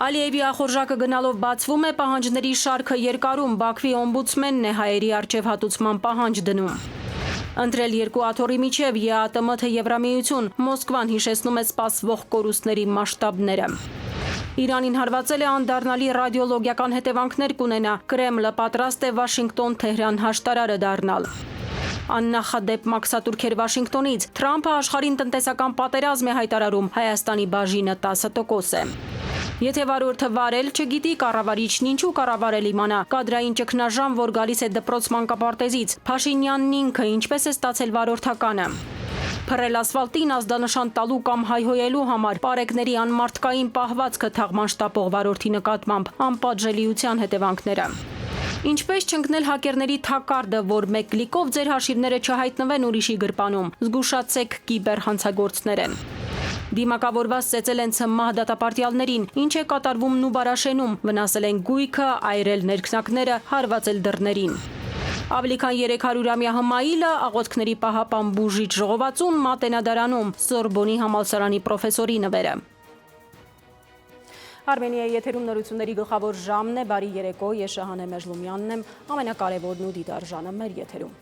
Ալիևի ախորժակը գնալով բացվում է, պահանջների շարքը երկարում, Բաքվի օմբուդսմենն է հայերի առջև հատուցման պահանջ դնում։ Ընտրել երկու աթոռի միջև ԵԱՏՄ թե Եվրամիություն, Մոսկվան հիշեցնում է սպասվող կորուստների մասշտաբները։ Իրանին հարվածել է անդառնալի ռադիոլոգիական հետևանքներ կունենա, Կրեմլը պատրաստ է Վաշինգտոն-Թեհրան հաշտարարը դառնալ։ Աննախադեպ մաքսատուրքեր Վաշինգտոնից, Թրամփը աշխարհին տնտեսական պատերազմ է հայտարարում, Հայաստանի բաժինը 10% է։ Եթե վարորդը վարել չգիտի, կառավարիչն ինչու կառավարել իմանա, կադրային ճգնաժամ, որ գալիս է դպրոց մանկապարտեզից, Փաշինյանն ինքը ինչպես է ստացել վարորդականը։ Փռել ասֆալտին ազդանշան տալու կամ հայհոյելու համար, պարեկների անմարդկային պահվածքը թաղման շտապող վարորդի նկատմամբ, անպատժելիության հետևանքները։ Ինչպես չընկնել հակերների թակարդը, որ մեկ կլիկով ձեր հաշիվները չհայտնվեն ուրիշի գրպանում, զգուշացեք կիբերհանցագործներ են։ Դիմակավորված ծեծել են ՑՄՀ դատապարտյալներին, ինչ է կատարվում Նուբարաշենում, վնասել են գույքը, այրել ներքնակները, հարվածել դռներին։ Ավելի քան 300-ամյա Հմայիլը աղոթքների պահապան բուժիչ ժողովածուն Մատենադարանում, Սորբոնի համալսարանի պրոֆեսորի նվերը։ Արմենիայի եթերում նորությունների գլխավոր ժամն է, բարի երեկո, ես Շահանե Մեժլումյանն եմ, ամենակարևորն ու դիտարժանը մեր եթերում։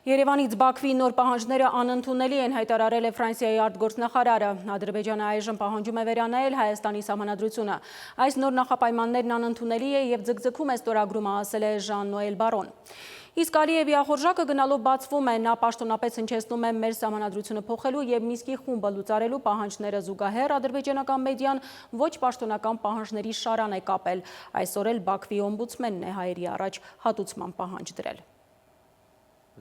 Երևանից Բաքվի նոր պահանջները անընդունելի են, հայտարարել է Ֆրանսիայի արտգործնախարարը։ Ադրբեջանը այժմ պահանջում է վերանայել Հայաստանի սահմանադրությունը։ Այս նոր նախապայմաններն անընդունելի է և ձգձգում է ստորագրումը, ասել է Ժան-Նոել Բարոն։ Իսկ Ալիևի ախորժակը գնալով բացվում է, նա պաշտոնապես հնչեցնում է մեր սահմանադրությունը փոխելու և Մինսկի խումբը լուծարելու պահանջները զուգահեռ ադրբեջանական մեդիան ոչ պաշտոնական պահանջների շարան է կապել։ Այսօր էլ Բաքվի օմբուդսմենն է հայերի առաջ հատուցման պահանջ դրել։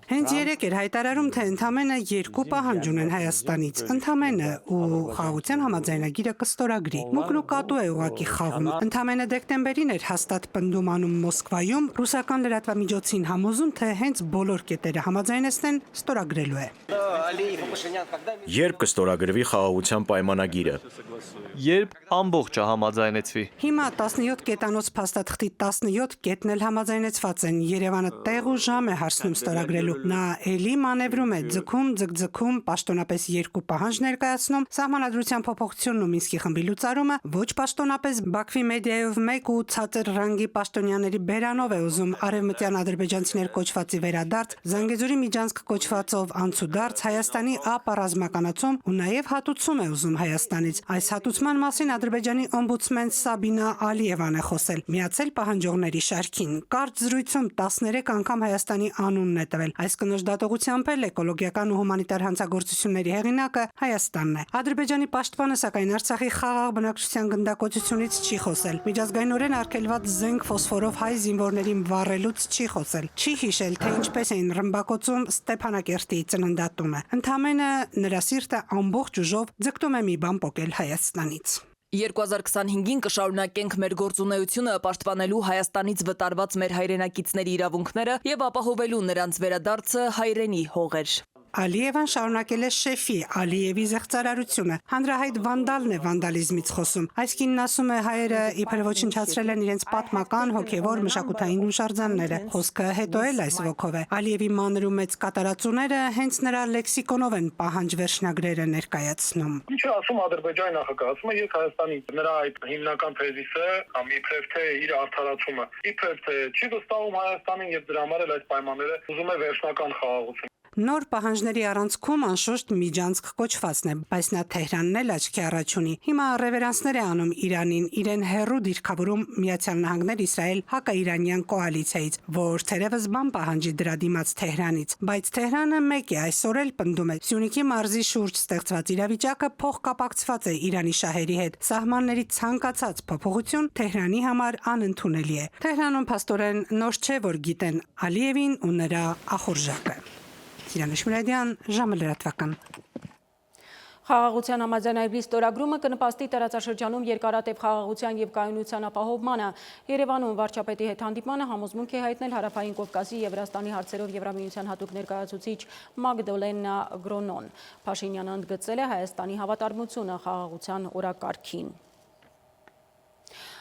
Հենց երեկ էր հայտարարում, թե ընդամենը երկու պահանջ ունեն Հայաստանից, ընդամենը ու խաղաղության համաձայնագիրը կստորագրի։ Մուկն ու կատու է ուղղակի խաղում։ Ընդամենը դեկտեմբերին էր հաստատ պնդում անում Մոսկվայում, ռուսական լրատվամիջոցին համոզում, թե հենց բոլոր կետերը համաձայնեցնեն, ստորագրելու է։ Երբ կստորագրվի խաղաղության պայմանագիրը։ Երբ ամբողջը համաձայնեցվի։ Հիմա 17 կետանոց փաստաթղթի 17 կետն էլ համաձայնեցված են։ Երևանը տեղ ու ժամ է հարցնում ստորագրելու։ Նա էլի մանևրում է, ձգձգում, պաշտոնապես երկու պահանջ ներկայացնում, սահմանադրության փոփոխությունն ու Մինսկի խմբի լուծարումը, ոչ պաշտոնապես Բաքվի մեդիայով մեկ ու ցածր ռանգի պաշտոնյաների բերանով է ուզում արևմտյան ադրբեջանցիներ կոչվածի վերադարձ, Զանգեզուրի Միջանցք կոչվածով անցուդարձ, Հայաստանի ապառազմականացում ու նաև հատուցում է ուզում Հայաստանից։ Այս հատուցման մասին Ադրբեջանի օմբուդսմեն Սաբինա Ալիևան է խոսել, միացել պահանջողների շարքին։ Կարճ զրույցում 13 անգամ Հայաստանի անունն է տվել։ Այս կնոջ դատողությամբ էլ էկոլոգիական ու հումանիտար հանցագործությունների հեղինակը Հայաստանն է։ Ադրբեջանի պաշտպանը սակայն Արցախի խաղաղ բնակչության գնդակոծությունից չի խոսել։ Միջազգայինորեն արգելված զենք ֆոսֆորով հայ զինվորներին վառելուց չի խոսել։ Չի հիշել, թե ինչպես էին ռմբակոծում Ստեփանակերտի ծննդատունը։ Ընդամենը նրա սիրտը ամբողջ ուժով ձգտում է մի բան պոկել Հայաստանից։ 2025-ին կշարունակենք մեր գործունեությունը պաշտպանելու Հայաստանից վտարված մեր հայրենակիցների իրավունքները եւ ապահովելու նրանց վերադարձը հայրենի հողեր։ Ալիևան շարունակել է շեֆի Ալիևի զեղծարարությունը։ Հանրահայտ վանդալն է վանդալիզմից խոսում։ Այս կինն ասում է հայերը իբր ոչնչացրել են իրենց պատմական, հոգևոր, մշակութային հուշարձանները։ Խոսքը հետո էլ այս ոգով է։ Ալիևի մանր ու մեծ կատարածուները հենց նրա լեքսիկոնով են պահանջ վերջնագրերը ներկայացնում։ Ինչ է ասում Ադրբեջանի նախագահը, ասում է ես Հայաստանի նրա այդ հիմնական թեզիսը կամ իբրև թե իր արդարացումը, իբրև թե չի վստահում Հայաստանին եւ դրա համար էլ այս պայմանները ուզում է վերջնական խաղաղություն։ Նոր պահանջների առանցքում անշուշտ Միջանցք կոչվածն է, բայց նա Թեհրանն էլ աչքի առաջ ունի։ Հիմա ռևերանսներ է անում Իրանին, իրեն հերրու դիրքավորում Միացյալ Նահանգներ Իսրայել հակաիրանյան կոալիցիայից, որ թերևս բան պահանջի դրա դիմաց Թեհրանից, բայց Թեհրանը մեկ է, այսօր էլ պնդում է։ Սյունիքի մարզի շուրջ ստեղծված իրավիճակը փոխկապակցված է Իրանի շահերի հետ։ Սահմանների ցանկացած փոփոխություն Թեհրանի համար անընդունելի է։ Թեհրանում փաստորեն նոր չէ, որ գիտեն Ալիևին ու նրա ախորժակը։ Սիրան Շմիրադյան, ժամը լրատվական։ Խաղաղության համաձայնագրի ստորագրումը կնպաստի տարածաշրջանում երկարատև խաղաղության և կայունության ապահովմանը։ Երևանում վարչապետի հետ հանդիպմանը համոզմունք է հայտնել Հարավային Կովկասի և Վրաստանի հարցերով Եվրամիության հատուկ ներկայացուցիչ Մագդալենա Գրոնոն։ Փաշինյանը ընդգծել է Հայաստանի հավատարմությունը խաղաղության օրակարգին։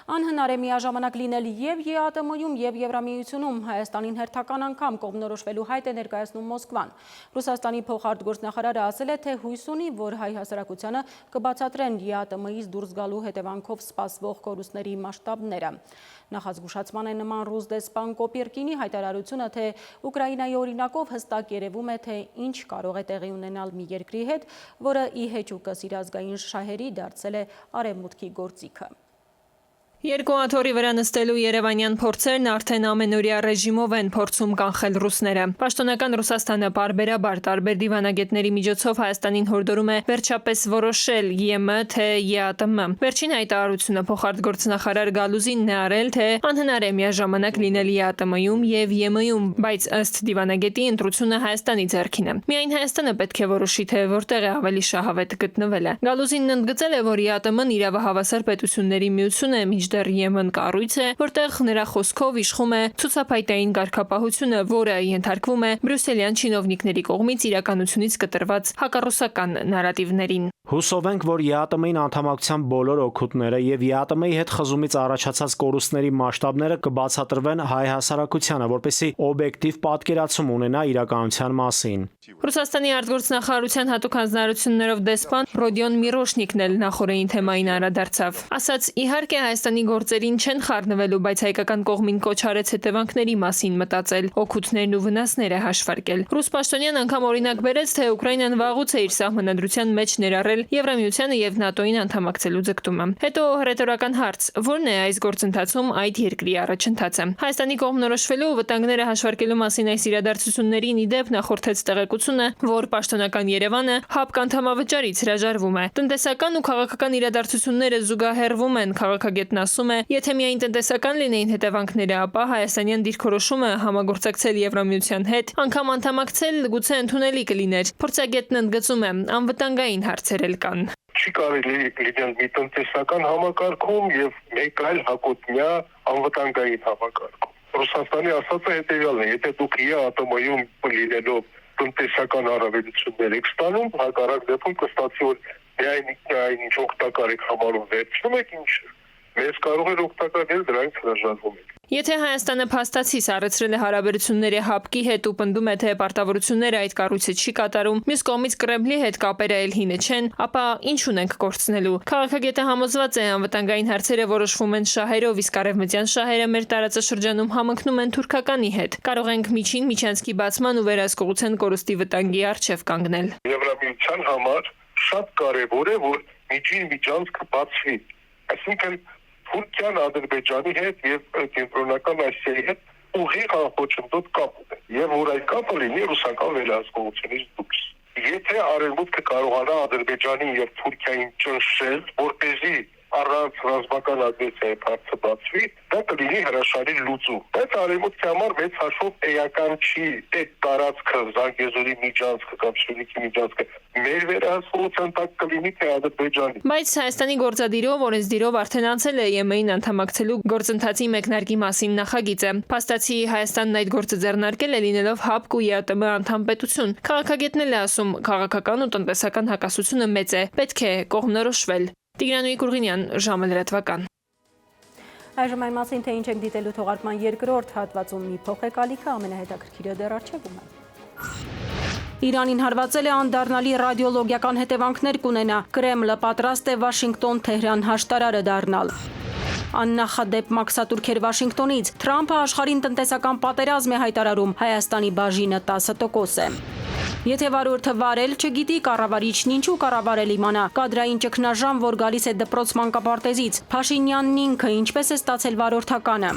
Անհնար է միաժամանակ լինել և ԵԱՏՄ-ում և Եվրամիությունում, Հայաստանին հերթական անգամ կողմնորոշվելու հայտ է ներկայացնում Մոսկվան։ Ռուսաստանի փոխարտգործնախարարը ասել է, թե հույս ունի, որ հայ հասարակությանը կբացատրեն ԵԱՏՄ-ից դուրս գալու հետևանքով սպասվող կորուստների մասշտաբները։ Նախազգուշացման է նման ռուս դեսպան Կոպիրկինի հայտարարությունը, թե Ուկրաինայի օրինակով հստակ երևում է, թե ինչ կարող է տեղի ունենալ մի երկրի հետ, որը ի հեճուկս իր ազգային շահերի դարձել է արևմուտքի գործիքը։ Երկու աթոռի վրա նստելու երևանյան փորձերն արդեն ամենօրյա ռեժիմով են փորձում կանխել ռուսները։ Պաշտոնական Ռուսաստանը պարբերաբար տարբեր դիվանագետների միջոցով Հայաստանին հորդորում է վերջապես որոշել ԵՄ թե ԵԱՏՄ։ Վերջին հայտարարությունը փոխարտգործնախարար Գալուզինն է արել, թե անհնար է միաժամանակ լինել ԵԱՏՄ-ում և ԵՄ-ում, բայց ըստ դիվանագետի ընտրությունը Հայաստանի ձեռքին է։ Միայն Հայաստանը պետք է որոշի, թե որտեղ է ավելի շահավետ գտնվել է։ Գալուզինն ընդգծել է, որ ԵԱՏՄ-ն իրավահավասար պետությունների միություն է, մինչդեռ ԵՄ-ն կառույց է, որտեղ նրա խոսքով իշխում է ցուցափայտային կարգապահությունը, որը ենթարկվում է բրյուսելյան չինովնիկների կողմից իրականությունից կտրված հակառուսական նարատիվներին։ Հուսով ենք, որ ԵԱՏՄ-ին անդամակցության բոլոր օգուտները եւ ԵԱՏՄ-ի հետ խզումից առաջացած կորուստների մասշտաբները կբացատրվեն հայ հասարակությանը, որպեսզի օբյեկտիվ պատկերացում ունենա իրականության մասին։ Ռուսաստանի արտգործնախարարության հատուկ հանձնարարություններով դեսպան Ռոդիոն Միրոշնիկն էլ նախորդին թեմային անդրադարձավ։ Ասաց, իհարկե Հայաստանի գործերին չեն խառնվելու, բայց հայկական կողմին կոչ արեց հետևանքների մասին մտածել, օգուտներն ու վնասները հաշվարկել։ Ռուս պաշտոնյան անգամ օրինակ բերեց, թե Ուկրաինան վաղուց է իր սահմանադրության մեջ ներառել Եվրամիությանը եւ ՆԱՏՕ-ին անդամակցելու ձգտումը։ Հետո հռետորական հարց. ո՞րն է այս գործընթացում այդ երկրի առաջընթացը։ Հայաստանի կողմնորոշվելու վտանգները հաշվարկելու մասին այս իրադարձություններին ի դեպ նախորդեց տեղեկությունը, որ պաշտոնական Երևանը ՀԱՊԿ անդամավճարից հրաժարվում է։ Տնտեսական ու քաղաքական իրադարձությունները զուգահեռվում են, քաղաքագետն ասում է, եթե միայն տնտեսական լինեին հետևանքները, ապա հայաստանյան դիրքորոշումը համագործակցել Եվրամիության հետ, անգամ անդամակցել գուցե ընդունելի կլիներ։ Փորձագետն ընդգծում է, անվտանգային հարցեր կան։ Չի կարելի լինել մի տնտեսական համակարգում եւ մեկ այլ հակոտնյա անվտանգային համակարգում։ Ռուսաստանի ասածը հետեւյալն է. եթե դուք ԵԱՏՄ-ում լինելով տնտեսական հարաբերություններ եք ստանում, հակառակ դեպքում կստացի, որ միայն ինչ օգտակար եք համարում վերջնում եք, ինչ մեզ կարող է օգտակար դել, դրանից հրաժարվում եք։ Եթե Հայաստանը փաստացի սառեցրել է հարաբերությունների ՀԱՊԿ-ի հետ ու պնդում է, թե պարտավորությունները այդ կառույցը չի կատարում, մյուս կողմից Կրեմլի հետ կապերը էլ հինը չեն, ապա ինչ ունենք կորցնելու։ Քաղաքագետը համոզված է, անվտանգային հարցերը որոշվում են շահերով, իսկ արևմտյան շահերը մեր տարածաշրջանում համընկնում են թուրքականի հետ։ Կարող ենք միջին միջանցքի բացման ու վերահսկողության կորուստի վտանգի առջև կանգնել։ Եվրամիության համար շատ կարևոր է, որ միջին միջանցքը բացվի։ Այսինքն Թուրքիան Ադրբեջանի հետ եւ Կենտրոնական Ասիայի հետ ուղիղ անխոչնդոտ կապ ունեն եւ որ այդ կապը լինի ռուսական վերահսկողությունից դուրս։ Եթե արևմուտքը կարողանա Ադրբեջանին եւ Թուրքիային ճնշել, որպեսզի առանց ռազմական ագրեսիայի հարցը բացվի, դա կլինի հրաշալի լուծում։ Բայց արևմուտքի համար մեծ հաշվով էական չի այդ տարածքը, Զանգեզուրի միջանցքը կամ Շիրակի միջանցքը մեր վերահսկողության տակ կլինի թե Ադրբեջանի։ Բայց Հայաստանի գործադիրով օրենսդիրով արդեն անցել է ԵՄ-ին անդամակցելու գործընթացի մեկնարկի մասին նախագիծը։ Փաստացի Հայաստանն այդ գործը ձեռնարկել է լինելով ՀԱՊԿ ու ԵԱՏՄ անդամ պետություն։ Քաղաքագետն էլ է ասում, քաղաքական ու տնտեսական հակասությունը մեծ է, պետք է կողմնորոշվել։ Տիգրան Կուրգինյան, ժամը լրատվական։ Այժմ այն մասին, թե ինչ եք դիտելու թողարկման երկրորդ հատվածում մի փոխեք ալիքը, ամենահետաքրքիրը դեռ առջևում է։ Իրանին հարվածել է անդառնալի ռադիոլոգիական հետևանքներ կունենա։ Կրեմլը պատրաստ է Վաշինգտոն-Թեհրան հաշտարարը դառնալ։ Աննախադեպ մաքսատուրքեր Վաշինգտոնից։ Թրամփը աշխարհին տնտեսական պատերազմ է հայտարարում, Հայաստանի բաժինը 10% է։ Եթե վարորդը վարել չգիտի, կառավարիչն ինչու կառավարել իմանա։ Կադրային ճգնաժամ, որ գալիս է դպրոց մանկապարտեզից։ Փաշինյանն ինքը ինչպես է ստացել վարորդականը։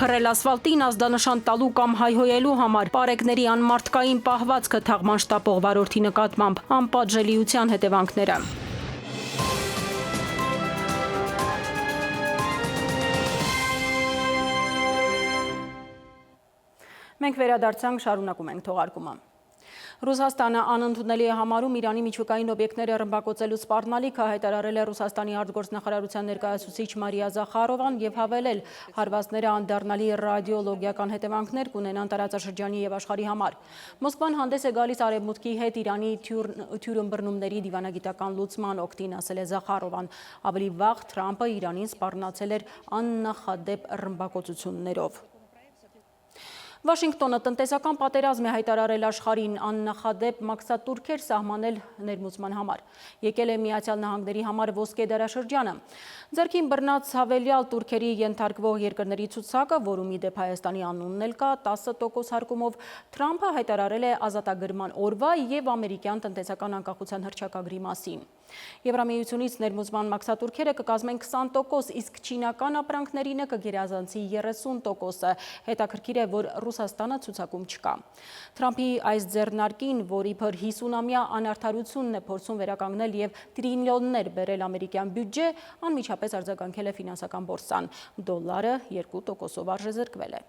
Փռել ասֆալտին ազդանշան տալու կամ հայհոյելու համար պարեկների անմարդկային պահվածքը թաղման շտապող վարորդի նկատմամբ անպատժելիության հետևանքները։ Մենք վերադարձանք, շարունակում ենք թողարկումը։ Ռուսաստանը անընդունելի է համարում Իրանի միջուկային օբյեկտները ռմբակոծելու սպառնալիքը, հայտարարել է Ռուսաստանի արտգործնախարարության ներկայացուցիչ Մարիա Զախարովան եւ հավելել, հարվածները անդառնալի ռադիոլոգիական հետևանքներ կունենան տարածաշրջանի եւ աշխարհի համար։ Մոսկվան հանդես է գալիս արևմուտքի հետ Իրանի թյուրըմբռնումների դիվանագիտական լուծման օգտին, ասել է Զախարովան։ Ավելի վաղ Թրամփը Իրանին սպառնացել էր աննախադեպ ռմբակոծություններով։ Վաշինգտոնը տնտեսական պատերազմ է հայտարարել աշխարհին, աննախադեպ մաքսատուրքեր սահմանել ներմուծման համար։ Եկել է Միացյալ Նահանգների համար ոսկե դարաշրջանը։ Ձեռքին բռնած հավելյալ տուրքերի ենթարկվող երկրների ցուցակը, որում ի դեպ Հայաստանի անունն էլ կա, 10% հարկումով Թրամփը հայտարարել է ազատագրման օրվա եւ ամերիկյան տնտեսական անկախության հռչակագրի մասին։ Եվրամիությունից ներմուծման մաքսատուրքերը կկազմեն 20%, իսկ չինական ապրանքներինը կգերազանցի 30%-ը։ Հետաքրքիր է, որ Ռուսաստանը ցուցակում չկա։ Թրամփի այս ձեռնարկին, որ իբր 50-ամյա անարդարությունն է փորձում վերականգնել եւ տրիլիոններ բերել ամերիկյան բյուջե, անմիջապես արձագանքել է ֆինանսական բորսան։ Դոլարը 2%-ով արժեզրկվել է։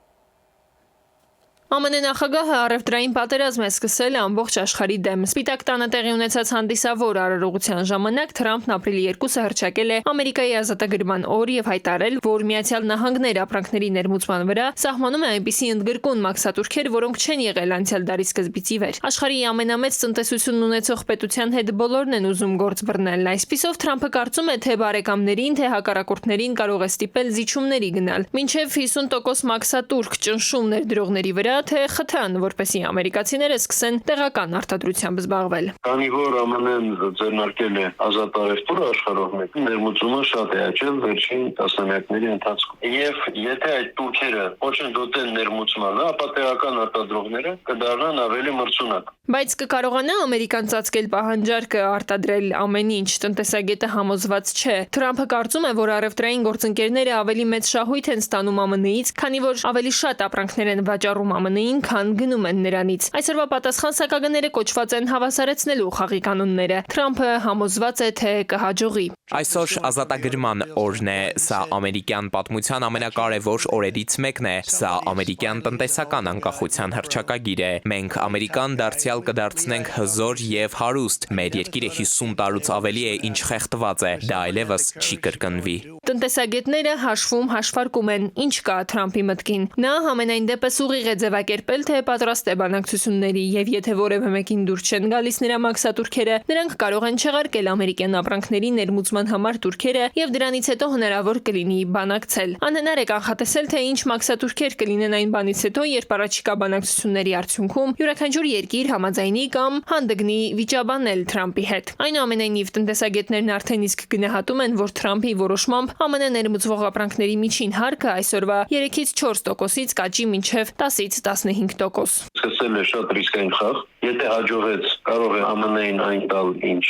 ԱՄՆ նախագահը առևտրային պատերազմ է սկսել ամբողջ աշխարհի դեմ։ Սպիտակ տանը տեղի ունեցած հանդիսավոր արարողության ժամանակ Թրամփն ապրիլի 2-ը հռչակել է Ամերիկայի ազատագրման օր եւ հայտարարել, որ Միացյալ Նահանգները ապրանքների ներմուծման վրա սահմանում է այնպիսի ընդգրկուն մաքսատուրքեր, որոնք չեն եղել անցյալ դարի սկզբից ի վեր։ Աշխարհի ամենամեծ տնտեսությունն ունեցող պետության հետ բոլորն են ուզում գործ բռնել։ Այսպիսով Թրամփը կարծում է, թե բարեկամներին, թե հակառակորդներին կարող է ստիպել զիջումների գնալ։ Մինչև 50% մաքսատուրք ճնշում ներդրողների վրա, թե խթան, որպեսզի ամերիկացիները սկսեն տեղական արտադրությամբ զբաղվել։ Քանի որ ԱՄՆ-ն ձեռնարկել է ազատ առևտուրը աշխարհով մեկ, ներմուծումը շատ է աճել վերջին տասնամյակների ընթացքում։ Եվ եթե այդ տուրքերը ոչնչոտեն ներմուծմանը, ապա տեղական արտադրողները կդառնան ավելի մրցունակ։ Բայց կկարողանա Ամերիկան ծածկել պահանջարկը արտադրել ամեն ինչ, տնտեսագետը համոզված չէ։ Թրամփը կարծում է, որ առևտրային գործընկերները ավելի մեծ շահույթ են ստանում ԱՄՆ-ից, քանի որ ավելի շատ ապրանքներ են վաճառում ԱՄՆ-ին, քան գնում են նրանից։ Այսօրվա պատասխան սակագները կոչված են հավասարեցնելու խաղի կանոնները։ Թրամփը համոզված է, թե կհաջողի։ Այսօր ազատագրման օրն է, սա ամերիկյան պատմության ամենակարևոր օրերից մեկն է, սա ամերիկյան տնտեսական անկախության հռչակագիր է։ Մենք Ամերիկան դարձյալ կդարձնենք հզոր եւ հարուստ։ Մեր երկիրը 50 տարուց ավելի է, ինչ խեղդված է, դա այլևս չի կրկնվի։ Տնտեսագետները հաշվարկում են, ինչ կա Թրամփի մտքին։ Նա համենայն դեպս ուղիղ է ձևակերպել, թե պատրաստ է բանակցությունների, եւ եթե որևէ մեկին դուր չեն գալիս նրա մաքսատուրքերը, նրանք կարող են չեղարկել ամերիկյան ապրանքների ներմուծման համար տուրքերը եւ դրանից հետո հնարավոր կլինի բանակցել։ Անհնար է կանխատեսել, թե ինչ մաքսատուրքեր կլինեն այն բանից հետո, երբ առաջիկա բանակցությունների արդյունքում յուրաքանչյուր երկիր համաձայնի կամ հանդգնի վիճաբանել Թրամփի հետ։ Այնուամենայնիվ տնտեսագետներն արդեն իսկ գնահատում են, որ Թրամփի որոշմամբ ԱՄՆ ներմուծվող ապրանքների միջին հարկը այսօրվա 3-ից 4%-ից կաճի մինչև 10-ից 15%։ Սկսել է շատ ռիսկային խաղ։ Եթե հաջողեց, կարող է ԱՄՆ-ին այն տալ, ինչ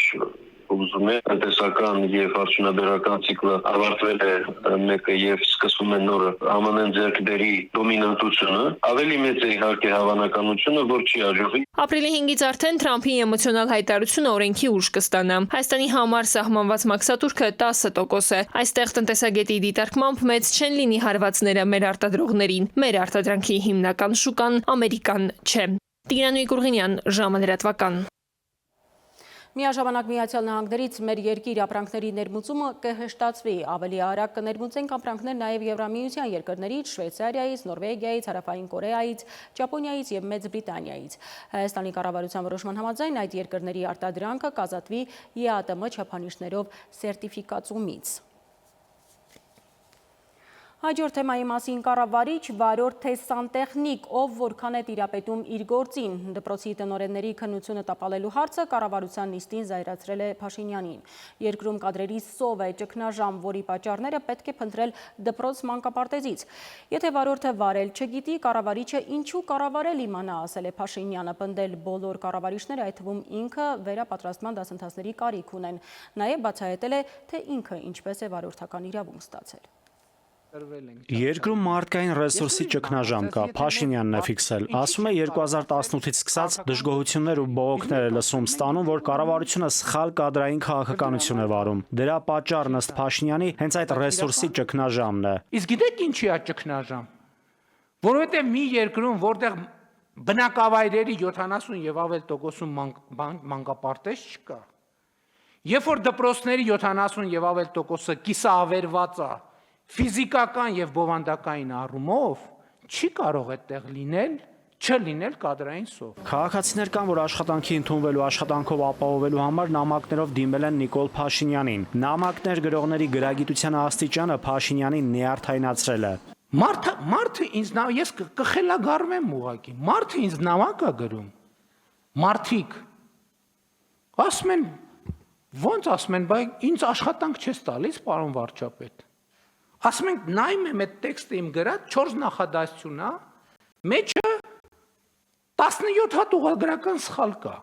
ուզում է, տնտեսական եւ արդյունաբերական ցիկլը ավարտվել է մեկը եւ սկսվում է նորը, ԱՄՆ-ն ձեռք բերի դոմինանտությունը, ավելի մեծ է իհարկե հավանականությունը, որ չի հաջողի։ Ապրիլի 5-ից արդեն Թրամփի էմոցիոնալ հայտարարությունը օրենքի ուժ կստանա։ Հայաստանի համար սահմանված մաքսատուրքը 10% է։ Այստեղ տնտեսագետի դիտարկմամբ մեծ չեն լինի հարվածները մեր արտադրողներին։ Մեր արտադրանքի հիմնական շուկան Ամերիկան չէ։ Տիգրան Գուրգինյան, ժամը լրատվական։ Միաժամանակ Միացյալ Նահանգներից մեր երկիր ապրանքների ներմուծումը կհեշտացվի, ավելի արագ կներմուծենք ապրանքներ նաև Եվրամիության երկրներից, Շվեյցարիայից, Նորվեգիայից, Հարավային Կորեայից, Ճապոնիայից եւ Մեծ Բրիտանիայից։ Հայաստանի կառավարության որոշման համաձայն այդ երկրների արտադրանքը կազատվի ԵԱՏՄ չափանիշներով սերտիֆիկացումից։ Հաջորդ թեմայի մասին կառավարիչ վարորդ թե սանտեխնիկ, ով որքան է տիրապետում իր գործին։ Դպրոցի տնօրենների քննությունը տապալելու հարցը կառավարության նիստին զայրացրել է Փաշինյանին։ Երկրում կադրերի սով է ճգնաժամ, որի պատճառները պետք է փնտրել դպրոց մանկապարտեզից։ Եթե վարորդը վարել չգիտի, կառավարիչը ինչու կառավարել իմանա, ասել է Փաշինյանը, պնդել բոլոր կառավարիչները, այդ թվում ինքը վերապատրաստման դասընթացների կարիք ունեն։ Նաև բացահայտել է, թե ինքը ինչպես է վարորդական իրավունք ստացել։ Երկրում մարդկային ռեսուրսի ճգնաժամ կա, Փաշինյանն է ֆիքսել։ Ասում է 2018-ից սկսած դժգոհություններ ու բողոքներ է լսում ստանում, որ կառավարությունը սխալ կադրային քաղաքականություն է վարում։ Դրա պատճառն ըստ Փաշինյանի հենց այդ ռեսուրսի ճգնաժամն է։ Իսկ գիտեք ինչի է ճգնաժամ։ Որովհետև մի երկրում, որտեղ Բնակավայրերի 70 եւ ավել տոկոսում մանկապարտեզ չկա։ Երբ որ դպրոցների 70 եւ ավել տոկոսը կիսավերված է ֆիզիկական եւ բովանդակային առումով, չի կարող այդտեղ լինել, չլինել կադրային սով։ Քաղաքացիներ կան, որ աշխատանքի ընդունվելու աշխատանքով ապահովելու համար նամակներով դիմել են Նիկոլ Փաշինյանին։ Նամակներ գրողների գրագիտության աստիճանը Փաշինյանին նյարդայնացրել է։ Մարդը ինձ ես կխելագարում եմ ուղղակի։ Մարդը ինձ նամակ է գրում։ Մարդիկ ասում են, ոնց ասում են, բայց ինձ աշխատանք չես տալիս, պարոն վարչապետ։ Ասում ենք, նայում եմ այդ տեքստը իմ գրած 4 նախադասություն է, մեջը 17 հատ ուղղագրական սխալ կա։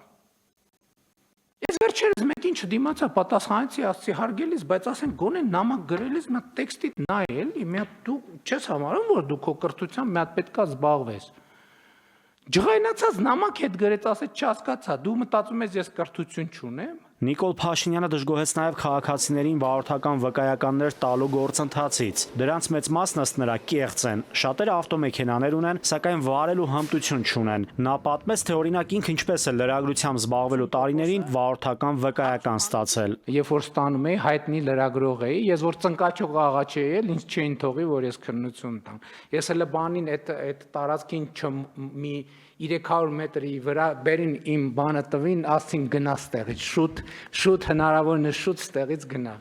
Ես վերջերս մեկին չդիմացա պատասխանեցի, ասացի հարգելիս, բայց ասեմ գոնե նամակ գրելիս մի հատ տեքստիդ նայել, մի հատ դու չես համարում, որ դու քո կրթությամբ մի հատ պետքա զբաղվես։ Ջղայնացած նամակ հետ գրեց, ասեց չհասկացա, դու մտածում ես ես կրթություն չունեմ։ Նիկոլ Փաշինյանը դժգոհեց նաև քաղաքացիներին վարորդական վկայականներ տալու գործընթացից։ Դրանց մեծ մասն ըստ նրա կեղծ են։ Շատերը ավտոմեքենաներ ունեն, սակայն վարելու հմտություն չունեն։ Նա պատմեց, թե օրինակ ինքը ինչպես է լրագրությամբ զբաղվելու տարիներին վարորդական վկայական ստացել։ Երբ որ ստանում էի, հայտնի լրագրող էի, ես որ ծնկաչող աղաչի էի, ինձ չէին թողի, որ ես քննություն տամ։ Ես հələ բանին այդ տարածքին մի 300 մետրի վրա բերին իմ բանը տվին, ասին գնա ստեղից, շուտ հնարավորինս շուտ ստեղից գնա,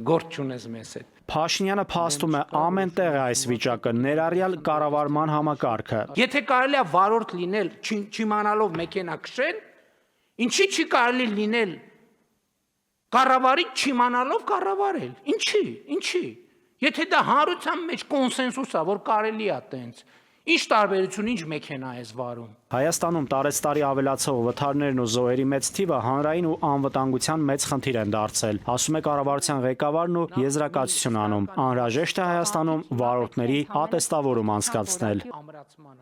գործ չունես մեզ հետ։ Փաշինյանը փաստում է ամեն տեղ այս վիճակը, ներառյալ կառավարման համակարգը։ Եթե կարելի է վարորդ լինել, չիմանալով մեքենա քշել, ինչի չի կարելի լինել կառավարի չիմանալով կառավարել։ Ինչի։ Եթե դա հանրության մեջ կոնսենսուս է, որ կարելի է տենց, ինչ տարբերություն, ինչ մեքենա ես վարում։ Հայաստանում տարեցտարի ավելացող վթարներն ու զոհերի մեծ թիվը հանրային ու անվտանգության մեծ խնդիր են դարձել, ասում է կառավարության ղեկավարն ու եզրակացություն անում։ Անհրաժեշտ է Հայաստանում վարորդների ատեստավորում անցկացնել։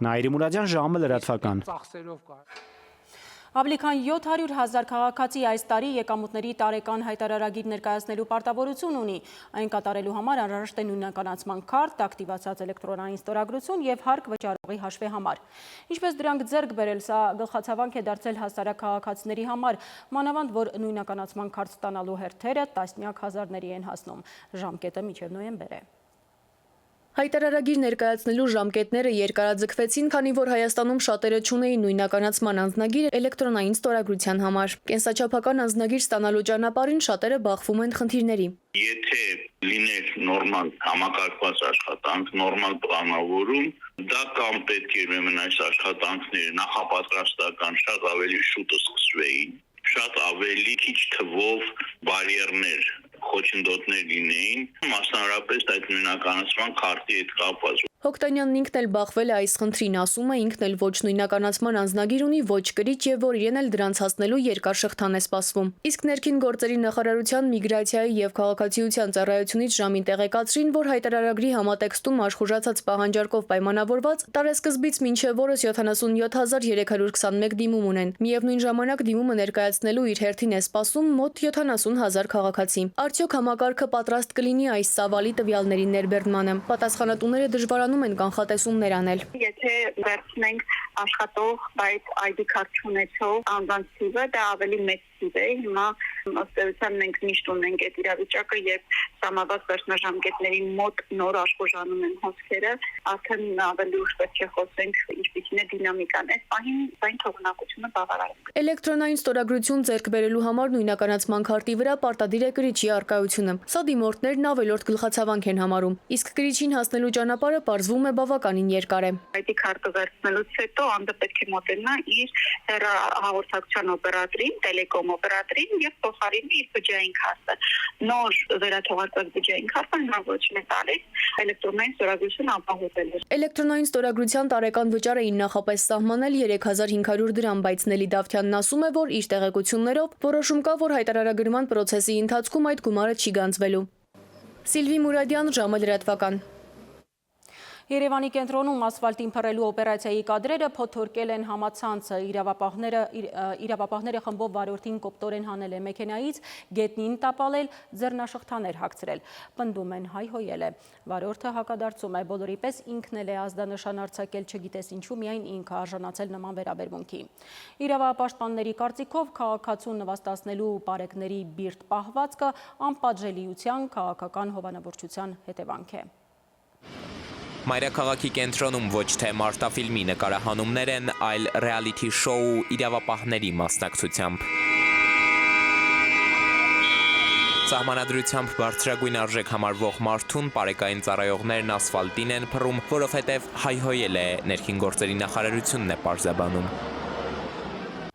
Նաիրի Մուրադյան, ժամը լրատվական։ Ավելի քան 700,000 քաղաքացի այս տարի եկամուտների տարեկան հայտարարագիր ներկայացնելու պարտավորություն ունի։ Այն կատարելու համար անհրաժեշտ է նույնականացման քարտ, ակտիվացած էլեկտրոնային ստորագրություն եւ հարկ վճարողի հաշվի համար։ Ինչպես դրանք ձեռք բերել, սա գլխացավանք է դարձել հասարակ քաղաքացիների համար, մանավանդ որ նույնականացման քարտ ստանալու հերթերը տասնյակ հազարների են հասնում։ Ժամկետը մինչև նոյեմբեր է։ Հայտարարագիր ներկայացնելու ժամկետները երկարաձգվեցին, քանի որ Հայաստանում շատերը չունեին նույնականացման անձնագիր էլեկտրոնային ստորագրության համար։ Կենսաչափական անձնագիր ստանալու ճանապարհին շատերը բախվում են խնդիրների։ Եթե լիներ նորմալ համակարգված աշխատանք, նորմալ պլանավորում, դա կամ պետք է ուրեմն այս աշխատանքները նախապատրաստական շատ ավելի շուտ սկսվեին, շատ ավելի քիչ թվով բարիերներ խոչընդոտներ լինեին, մասնավորապես այդ նույնականացման քարտի հետ կապված։ Հոկտանյանն ինքն էլ բախվել է այս խնդրին, ասում է ինքն էլ ոչ նույնականացման անձնագիր ունի, ոչ կրիչ եւ որ իրեն էլ դրանց հասնելու երկար շղթան է սպասվում։ Իսկ ներքին գործերի նախարարության միգրացիայի եւ քաղաքացիության ծառայությունից ժամին տեղեկացրին, որ հայտարարագրի համատեքստում աշխուժացած պահանջարկով պայմանավորված տարեսկզբից մինչև օրս 77,321 դիմում ունեն։ Միևնույն ժամանակ դիմումը ներկայացնելու իր հերթին է սպասում մոտ 70,000 քաղաքացի։ Արդյոք համակարգը պատրաստ կլինի այս ծավալի տվյալների ներբեռնմանը։ Պատասխանատուները դժվարանում են կանխատեսումներ անել։ Եթե վերցնենք աշխատող, բայց ID քարտ չունեցող անձանց թիվը, դա ավելի մեծ թիվ է։ Հիմա ըստ էության մենք միշտ ունենք այդ իրավիճակը, երբ սահմանված վերջնաժամկետների մոտ նոր աշխուժանում են հոսքերը, արդեն ավելի ուշ պետք է խոսենք ինչպիսին է դինամիկան։ Այս պահին այն թողունակությունը բավարար է։ Էլեկտրոնային ստորագրություն ձեռք բերելու համար նույնականացման քարտի վրա պարտադիր է կրիչի առկայությունը։ Սա դիմորդներն ավելորդ գլխացավանք են համարում, իսկ կրիչին հասնելու ճանապարհը պարզվում է բավականին երկար է։ ID քարտը վերցնելուց հետո անդը պետք է մոտենա իր հեռահաղորդակցության օպերատորին, տելեկոմ օպերատորին եւ փոխարինի իր բջջային քարտը։ Նոր վերաթողարկված բջջային քարտը հնարավորություն է տալիս էլեկտրոնային ստորագրություն ապահովելու։ Էլեկտրոնային ստորագրության տարեկան վճարը նախապես սահմանել 3500 դրամ, բայց Նելի Դավթյանն ասում է, որ իր տեղեկություններով որոշում կա, որ հայտարարագրման process-ի ընթացքում այդ գումարը չի գանձվելու։ Սիլվի Մուրադյան, ժամը լրատվական։ Երևանի կենտրոնում ասֆալտին փռելու օպերացիայի կադրերը փոթորկել են համացանցը, իրավապահները խմբով վարորդին կոպտորեն հանել է մեքենայից, գետնին տապալել, ձեռնաշղթաներ հագցրել, պնդում են հայհոյել է։ Վարորդը հակադարձում է, բոլորի պես ինքն էլ է ազդանշան արձակել, չգիտես ինչու, միայն ինքը արժանացել նման վերաբերմունքի։ Իրավապաշտպանների կարծիքով քաղաքացուն նվաստացնելու պարեկների բիրտ պահվածքը անպատժելիության քաղաքական հովանավորչության հետևանք է։ Մայրաքաղաքի կենտրոնում ոչ թե մարտաֆիլմի նկարահանումներ են, այլ ռեալիթի շոու իրավապահների մասնակցությամբ։ Սահմանադրությամբ բարձրագույն արժեք համարվող մարդուն պարեկային ծառայողներն ասֆալտին են փռում, որովհետև հայհոյել է, ներքին գործերի նախարարությունն է պարզաբանում։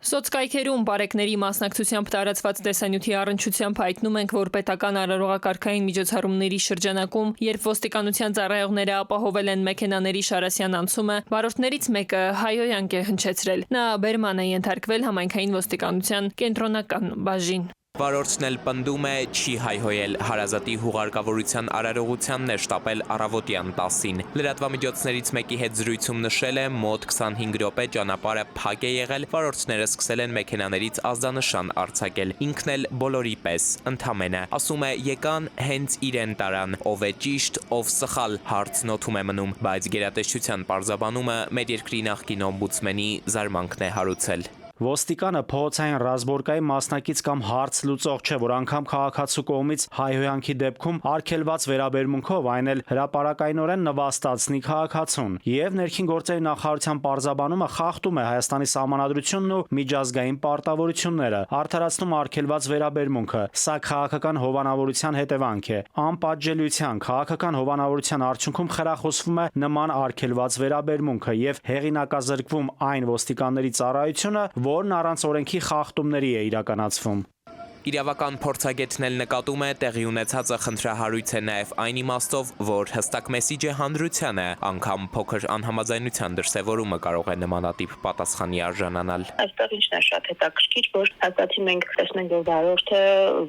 Սոցկայքերում պարեկների մասնակցությամբ տարածված տեսանյութի առնչությամբ հայտնում ենք, որ պետական արարողակարգային միջոցառումների շրջանակում, երբ ոստիկանության ծառայողները ապահովել են մեքենաների շարասյան անցումը, վարորդներից մեկը հայհոյանք է հնչեցրել։ Նա բերման է ենթարկվել համայնքային ոստիկանության կենտրոնական բաժին։ Վարորդն էլ պնդում է, չի հայհոյել, հարազատի հուղարկավորության արարողությանն է շտապել առավոտյան 10-ին։ Լրատվամիջոցներից մեկի հետ զրույցում նշել է, մոտ 25 րոպե ճանապարհը փակ է եղել, վարորդները սկսել են մեքենաներից ազդանշան արձակել, ինքն էլ բոլորի պես, ընդամենը։ Ասում է, եկան, հենց իրեն տարան, ով է ճիշտ, ով սխալ, հարցն օդում է մնում, բայց գերատեսչության պարզաբանումը մեր երկրի նախկին օմբուդսմենի զարմանքն է հարուցել։ Ոստիկանը փողոցային ռազմորկայի մասնակից կամ հարց լուծող չէ, որ անգամ քաղաքացու կողմից հայհոյանքի դեպքում արգելված վերաբերմունքով այն էլ հրապարակայնորեն նվաստացնի քաղաքացուն։ Եվ ներքին գործերի նախարարության պարզաբանումը խախտում է Հայաստանի սահմանադրությունն ու միջազգային պարտավորությունները, արդարացնում արգելված վերաբերմունքը։ Սա քաղաքական հովանավորության հետևանք է։ Անպատժելիության քաղաքական հովանավորության արդյունքում խրախուսվում է նման արգելված վերաբերմունքը եւ հեղինակազրկվում այն ոստիկանների ծառայությունը, որն առանց օրենքի խախտումների է իրականացվում։ Իրավական փորձագետն էլ նկատում է, տեղի ունեցածը խնդրահարույց է նաև այն իմաստով, որ հստակ մեսիջ է հանրությանը, անգամ փոքր անհամաձայնության դրսևորումը կարող է նմանատիպ պատասխանի արժանանալ։ Այստեղ ինչն է շատ հետաքրքիր, որ հաստատի մենք տեսնենք, որ վարորդը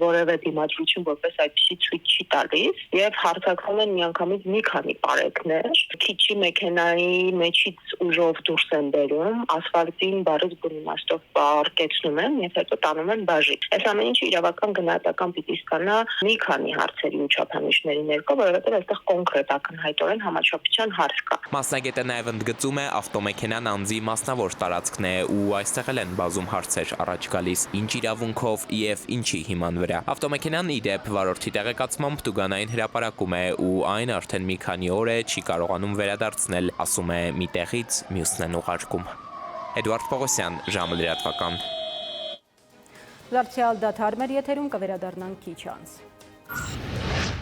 որևէ դիմադրություն որպես այդպիսի ցույց չի տալիս եւ հարձակվում են միանգամից մի քանի պարեկներ, քիչի մեքենայի մեջից ուժով դուրս են բերում, ասֆալտին բարыз բուն իմաստով պարկեցնում են եւ հետո տանում են բաժի։ Այս ամեն ինչը իրավական գնահատական պիտի ստանա մի քանի հարցերի ու չափանիշների ներքո, որովհետև այստեղ կոնկրետ ակնհայտորեն համաչափության հարց կա։ Մասնագետը նաև ընդգծում է, ավտոմեքենան անձի մասնավոր տարածքն է ու այստեղ էլ են բազում հարցեր առաջ գալիս, ինչ իրավունքով եւ ինչի հիման վրա։ Ավտոմեքենան ի դեպ վարորդի տեղեկացմամբ տուգանային հրապարակում է ու այն արդեն մի քանի օր է չի կարողանում վերադարձնել, ասում է մի տեղից մյուսն են ուղարկում։ Էդուարդ Պողոսյան, ժամը լրատվական։ Դարձյալ դադարմեր եթերում կվերադառնանք քիչ անց։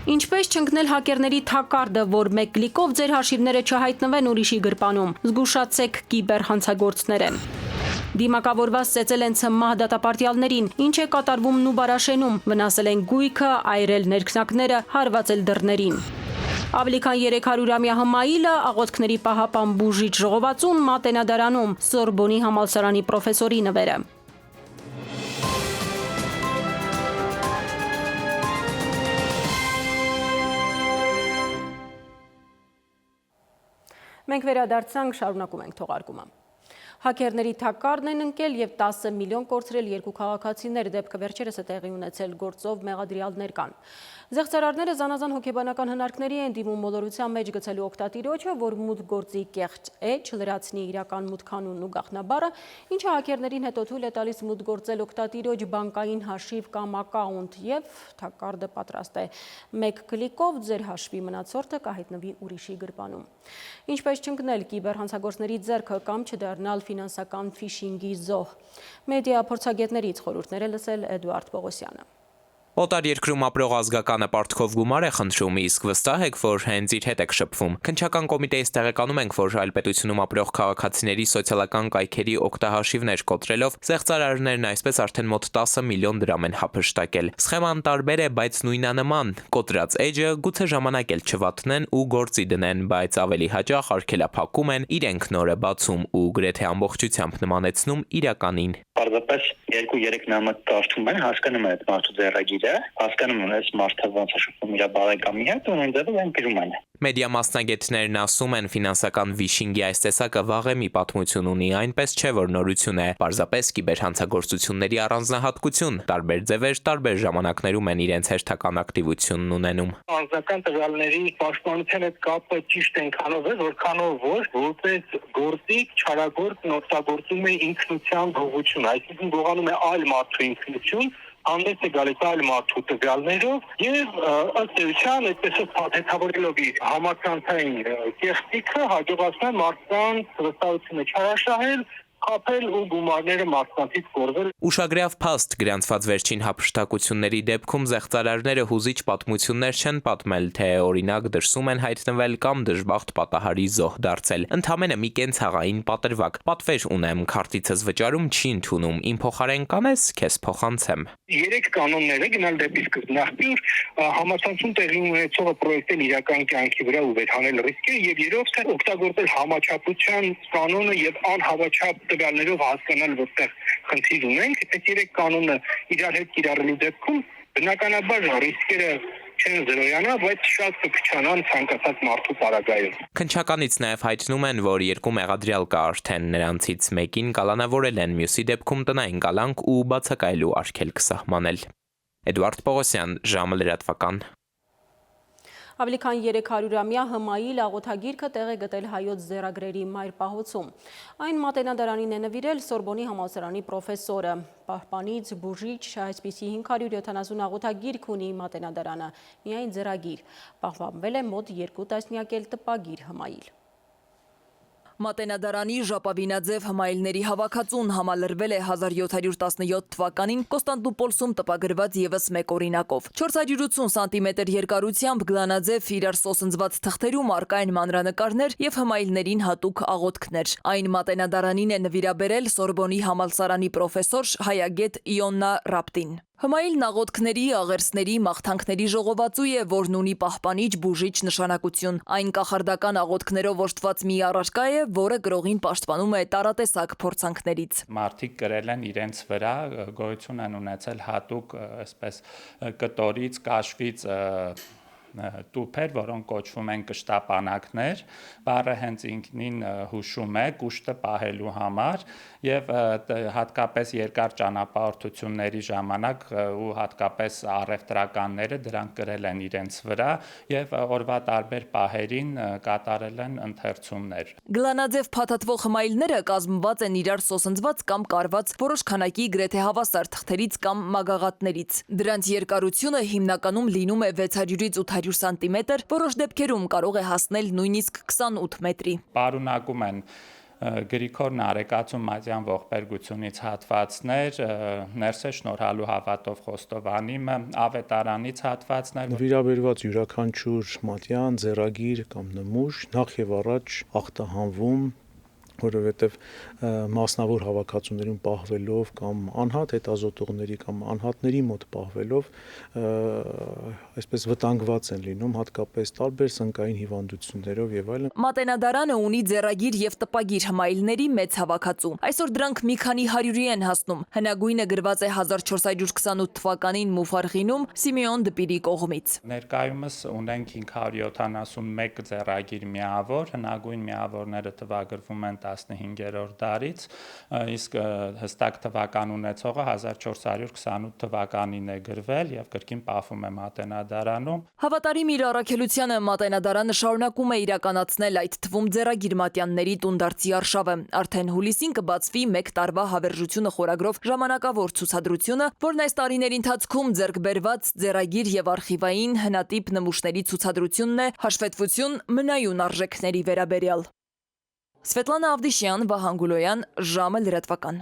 Ինչպես չընկնել հակերների թակարդը, որ մեկ կլիկով ձեր հաշիվները չհայտնվեն ուրիշի գրպանում, զգուշացեք կիբերհանցագործներ են։ Դիմակավորված ծեծել են ՑՄՀ դատապարտյալներին, ինչ է կատարվում Նուբարաշենում, վնասել են գույքը, այրել ներքնակները, հարվածել դռներին։ Ավելի քան 300-ամյա հմայիլը աղոթքների պահապան բուժիչ ժողովածուն Մատենադարանում, Սորբոնի համալսարանի պրոֆեսորի նվերը։ Մենք վերադարձանք, շարունակում ենք թողարկումը։ Հակերների թակարդն են ընկել եւ 10 միլիոն կորցրել երկու քաղաքացիներ, դեպքը վերջերս է տեղի ունեցել, գործով մեղադրյալներ կան։ Զեղծարարները զանազան հոգեբանական հնարքների են դիմում մոլորության մեջ գցելու օգտատիրոջը, որ մուտք գործի կեղծ է, չլրացնի իրական մուտքանունն ու գաղտնաբառը, ինչը հակերներին հետո թույլ է տալիս մուտք գործել օգտատիրոջ բանկային հաշիվ կամ ակաունտ եւ թակարդը պատրաստ է մեկ կլիկով ձեր հաշվի մնացորդը կհայտնվի ուրիշի գրպանում։ Ինչպես չընկնել կիբերհանցագործների ձեռքը կամ չդառնալ ֆինանսական ֆիշինգի զոհ։ Մեդիա փորձագետներից խորհուրդներ է լսել Էդուարդ Պողոսյանը։ Օտար երկրում ապրող ազգականը պարտքով գումար է խնդրում, իսկ վստահ եք, որ հենց իր հետ եք շփվում։ Քննչական կոմիտեից տեղեկանում ենք, որ այլ պետությունում ապրող քաղաքացիների սոցիալական կայքերի օգտահաշիվներ կոտրելով, զեղծարարներն այսպես արդեն մոտ 10 միլիոն դրամ են հափշտակել։ Սխեման տարբեր է, բայց նույնանման։ Կոտրած էջը գուցե ժամանակ էլ չվատնեն ու գործի դնեն, բայց ավելի հաճախ արգելափակում են, իրենք նորը բացում ու գրեթե ամբողջությամբ նմանեցնում իրականին։ Պարզապես 2-3 նամակ կարդում են, հասկանում են այդ մարդու ձեռագիրը, գիրը, հասկանում եմ, այս մարդը ոնց է շփվում իր բարեկամի հետ, ու այն ձևով այն գրում են։ Մեդիա մասնագետներն ասում են, ֆինանսական վիշինգի այս տեսակը վաղեմի պատմություն ունի, այնպես չէ, որ նորություն է, պարզապես կիբերհանցագործությունների առանձնահատկություն, տարբեր ձևեր, տարբեր ժամանակներում են իրենց հերթական ակտիվությունն ունենում։ Անձնական տվյալների պաշտպանության հետ կապը ճիշտ այնքանով է, որքանով որ որպես գործիք չարագործն օգտագործում է ինքնության հողություն, այսինքն գողանում է այլ մարդու ինքնություն, հանդես է գալիս այլ մարդու տվյալներով եւ ըստ էության այդպես փաթեթավորելով իր համացանցային կեղծիքը հաջողացնում է մարդկանց վստահությունը չարաշահել, խաբել ու գումարները մարդկանցից կորվել։ Ուշագրավ փաստ գրանցված վերջին հափշտակությունների դեպքում զեղծարարները հուզիչ պատմություններ չեն պատմել, թե օրինակ դրսում են հայտնվել կամ դժբախտ պատահարի զոհ դարձել։ Ընդամենը մի կենցաղային պատրվակ։ Պատվեր ունեմ, քարտիցս վճարում չի ընդունում, իմ փոխարեն կանես, քեզ փոխանցեմ։ 3 կանոնները գնալ դեպի սկզբնաղբյուր, համացանցում տեղի ունեցողը պրոյեկտել իրական կյանքի վրա ու վերհանել ռիսկը եւ երրորդը օգտագործել համաչափության կանոնը եւ անհավաչափ տվյալներով հասկանալ որտեղ խնդիր ունենք, այդ 3 կանոնը իրար հետ կիրառելու դեպքում բնականաբար ռիսկերը չեն զրոյանա, բայց շատ կփչանան ցանկացած մարդու պարագայում։ Քնչականից նաև հայտնում են, որ 2 մեղադրյալ կա արդեն, նրանցից մեկին կալանավորել են, մյուսի դեպքում տնային կալանք ու բացակայելու արգելք սահմանել։ Էդուարդ Պողոսյան, ժամը լրատվական։ Ավելի քան 300-ամյա հմայիլ աղոթագիրքը տեղ է գտել հայոց ձեռագրերի մայր պահոցում։ Այն մատենադարանին է նվիրել Սորբոնի համալսարանի պրոֆեսորը։ Պահպանից բուժիչ այսպիսի 570 աղոթագիրք ունի մատենադարանը, միայն ձեռագիր։ Պահպանվել է մոտ 2 տասնյակ էլ տպագիր հմայիլ։ Մատենադարանի ժապավինաձև հմայիլների հավաքածուն համալրվել է 1717 թվականին Կոստանդնուպոլսում տպագրված ևս մեկ օրինակով։ 480 սանտիմետր երկարությամբ գլանաձև իրար սոսնձված թղթերում առկա են մանրանկարներ եւ հմայիլներին հատուկ աղոթքներ։ Այն մատենադարանին է նվիրաբերել Սորբոնի համալսարանի պրոֆեսոր հայագետ Իոննա Ռապտին։ Հմայիլն աղոթքների, աղերսների, մաղթանքների ժողովածու է, որն ունի պահպանիչ բուժիչ նշանակություն։ Այն կախարդական աղոթքներով ոշտված մի առարկա է, որը գրողին պաշտպանում է տարատեսակ փորձանքներից։ Մարդիկ գրել են իրենց վրա, գոյություն են ունեցել հատուկ այսպես կտորից, կաշվից տուփեր, որոնք կոչվում են կշտապանակներ, բառը հենց ինքնին հուշում է կուշտը պահելու համար եւ հատկապես երկար ճանապարհորդությունների ժամանակ ու հատկապես առևտրականները դրանք գրել են իրենց վրա եւ օրվա տարբեր պահերին կատարել են ընթերցումներ։ Գլանաձև փաթաթվող հմայիլները կազմված են իրար սոսնձված կամ կարված որոշ քանակի գրեթե հավասար թղթերից կամ մագաղատներից։ Դրանց երկարությունը հիմնականում լինում է 600-ից 800 սանտիմետր, որոշ դեպքերում կարող է հասնել նույնիսկ 28 մետրի։ Պարունակում են Գրիգոր Նարեկացու Մատյան ողբերգությունից հատվածներ, Ներսե Շնորհալու հավատով Խոստովանիմը, Ավետարանից հատվածներ։ Նվիրաբերված յուրաքանչյուր մատյան, ձեռագիր կամ նմուշ նախ եւ առաջ ախտահանվում, որովհետև մասնավոր հավաքածուներում պահվելով կամ անհատ հետազոտողների կամ անհատների մոտ պահվելով այսպես վտանգված են լինում, հատկապես տարբեր սնկային հիվանդություններով եւ այլն։ Մատենադարանը ունի ձեռագիր եւ տպագիր հմայիլների մեծ հավաքածու։ Այսօր դրանք մի քանի հարյուրի են հասնում։ Հնագույնը գրված է 1428 թվականին Մուֆարղինում Սիմեոն Դպիրի կողմից։ Ներկայումս ունենք 571 ձեռագիր միավոր, հնագույն միավորները թվագրվում են 15-րդ դարից, իսկ հստակ թվական ունեցողը 1428 թվականին է գրվել եւ կրկին պահվում է մատենադարանում։ Հավատարիմ իր առաքելությանը մատենադարանը շարունակում է իրականացնել, այդ թվում ձեռագիր մատյանների տունդարձի արշավը։ Արդեն հուլիսին կբացվի 1 տարվա հավերժությունը խորագրով ժամանակավոր ցուցադրությունը, որն այս տարիների ընթացքում ձեռք բերված ձեռագիր եւ արխիվային հնատիպ նմուշների ցուցադրությունն է, հաշվետվություն մնայուն արժեքների վերաբերյալ։ Սվետլանա Ավդիշյան, Վահան Գուլոյան, ժամը լրատվական։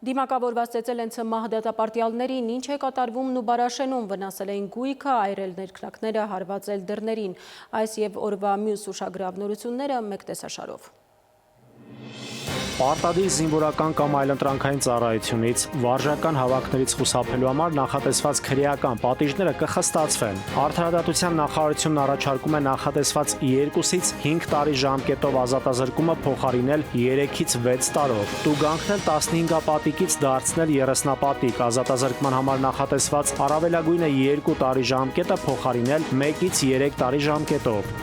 Դիմակավորված ծեծել են ՑՄՀ դատապարտյալներին, ինչ է կատարվում Նուբարաշենում, վնասել են գույքը, այրել ներքնակները, հարվածել դռներին։ Այս եւ օրվա մյուս ուշագրավ նորությունները մեկ տեսաշարով։ Պարտադիր զինվորական կամ այլընտրանքային ծառայությունից, վարժական հավաքներից խուսափելու համար նախատեսված քրեական պատիժները կխստացվեն։ Արդարադատության նախարարությունն առաջարկում է նախատեսված 2-ից 5 տարի ժամկետով ազատազրկումը փոխարինել 3-ից 6 տարով։ Տուգանքն 15-ապատիկից դարձնել 30-ապատիկ, ազատազրկման համար նախատեսված առավելագույնը 2 տարի ժամկետը փոխարինել 1-ից 3 տարի ժամկետով։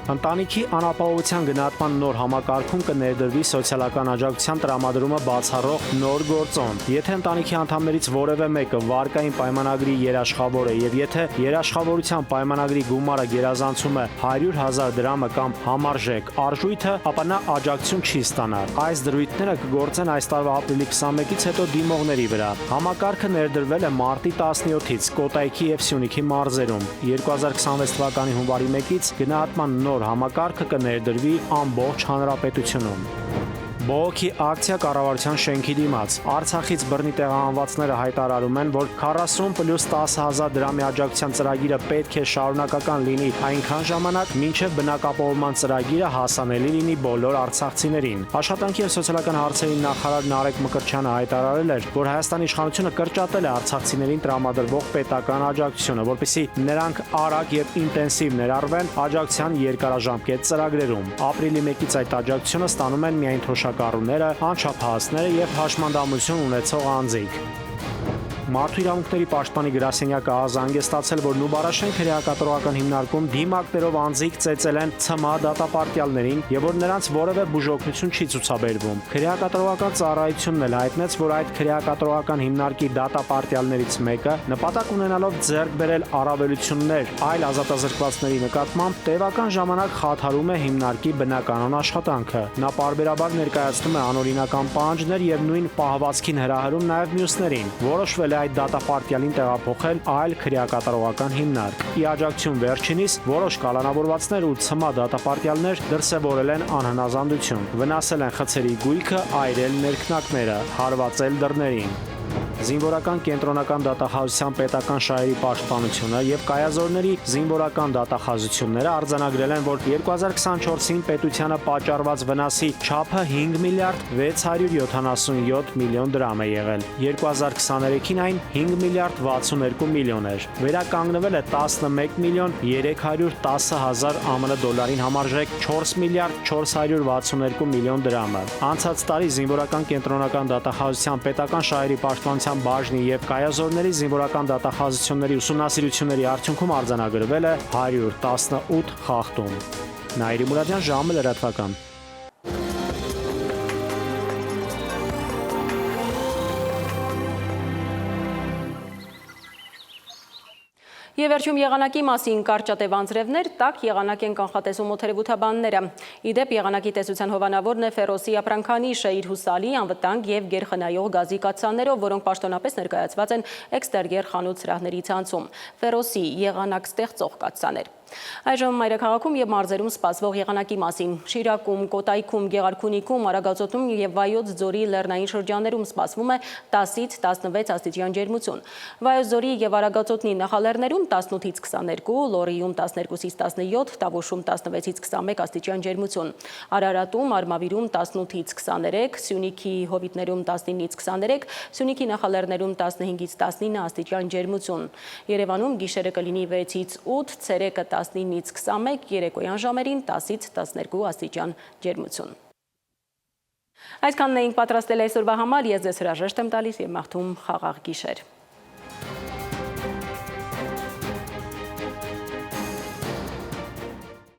Ընտանիքի անապահովության գնահատման նոր համակարգում կներդրվի սոցիալական աջակցության տրամադրումը բացառող նոր գործոն։ Եթե ընտանիքի անդամներից որևէ մեկը վարկային պայմանագրի երաշխավոր է եւ եթե երաշխավորության պայմանագրի գումարը գերազանցում է 100,000 դրամը կամ համարժեք արժույթը, ապա նա աջակցություն չի ստանա։ Այս դրույթները կգործեն այս տարվա ապրիլի 21-ից հետո դիմողների վրա։ Համակարգը ներդրվել է մարտի 17-ից Կոտայքի եւ Սյունիքի մարզերում։ 2026 թվականի հունվարի 1-ից գնահատման նոր համակարգը կներդրվի ամբողջ հանրապետությունում։ Բողոքի ակցիա կառավարության շենքի դիմաց։ Արցախից բռնի տեղահանվածները հայտարարում են, որ 40 + 10,000 դրամի աջակցության ծրագիրը պետք է շարունակական լինի այնքան ժամանակ, մինչև բնակապահովման ծրագիրը հասանելի լինի բոլոր արցախցիներին։ Աշխատանքի և սոցիալական հարցերի նախարար Նարեկ Մկրտչյանը հայտարարել էր, որ Հայաստանի իշխանությունը կրճատել է արցախցիներին տրամադրվող պետական աջակցությունը, որպեսզի նրանք արագ և ինտենսիվ ներառվեն աջակցության երկարաժամկետ ծրագրերում։ Ապրիլի 1-ից այդ աջակցությունը ստանում են միայն թոշակառուները, անչափահասները և հաշմանդամություն ունեցող անձինք։ Մարդու իրավունքների պաշտպանի գրասենյակը հանգստացել, որ Նուբարաշեն քրեակատարողական հիմնարկում դիմակներով անձիկ ծեծել են ՑՄԱ դատապարտյալներին եւ որ նրանց որևէ բուժօգնություն չի ցուցաբերվում։ Քրեակատարողական ծառայությունն էլ հայտնեց, որ այդ քրեակատարողական հիմնարկի դատապարտյալներից մեկը նպատակ ունենալով ձեռք բերել առավելություններ այլ ազատազրկվածների նկատմամբ տևական ժամանակ խաթարում է հիմնարկի բնականon աշխատանքը։ Նա պարբերաբար ներկայացնում է անօրինական պահանջներ եւ նույն պահվածքին հրահրում նաեւ մյուսներին։ Որոշվել այդ դատապարտյալին տեղափոխել այլ քրեակատարողական հիմնարկ։ Ի աջակցություն վերջինիս որոշ կալանավորվածներ ու ՑՄԱ դատապարտյալներ դրսևորել են անհնազանդություն, վնասել են խցերի գույքը, այրել ներքնակները, հարվածել դռներին։ Զինվորական կենտրոնական դատախազության պետական շահերի պաշտպանությունը եւ կայազորների զինվորական դատախազությունները արձանագրել են, որ 2024-ին պետությանը պատճառված վնասի չափը 5 միլիարդ 677 միլիոն դրամ է եղել։ 2023-ին այն 5 միլիարդ 62 միլիոն էր։ Վերականգնվել է 11 միլիոն 310 հազար ԱՄՆ դոլարին համարժեք 4 միլիարդ 462 միլիոն դրամը։ Անցած տարի զինվորական կենտրոնական դատախազության պետական շահերի պաշտպանության բաժնի եւ կայազորների զինվորական դատախազությունների ուսումնասիրությունների արդյունքում արձանագրվել է 118 խախտում։ Նայիրի Մուրադյան, ժամը լրատվական։ Եվ վերջում եղանակի մասին կարճատև անձրևներ, տաք եղանակ են կանխատեսում օդերևութաբանները։ Իդեպ եղանակի տեսության հովանավորն է Ֆերոսի ապրանքանիշը իր հուսալի, անվտանգ և գերխնայող գազի կաթսաներով, որոնք պաշտոնապես ներկայացված են էքստերիեր խանութ սրահների ցանցում։ Ֆերոսի եղանակ ստեղծող կաթսաներ։ Այժմ մայրաքաղաքում և մարզերում սպասվող եղանակի մասին։ Շիրակում, Կոտայքում, Գեղարքունիքում, Արագածոտում և Վայոց ձորի լեռնային շրջաններում սպասվում է 10-ից 16 աստիճան ջերմություն։ Վայոց ձորի և Արագածոտնի նախալեռներում 18-ից 22, Լոռիում 12-ից 17, Տավուշում 16-ից 21 աստիճան ջերմություն։ Արարատում, Արմավիրում 18-ից 23, Սյունիքի հովիտներում 19-ից 23, Սյունիքի նախալեռներում 15-ից 19 աստիճան ջերմություն։ Երևանում գիշերը կլինի 6-ից 8, ցերեկը 19-ից 21, երեկոյան ժամերին 10-ից 12 աստիճան ջերմություն։ Այսքանն էինք պատրաստել այսօրվա համար, ես ձեզ հրաժեշտ եմ տալիս և մաղթում խաղաղ գիշեր։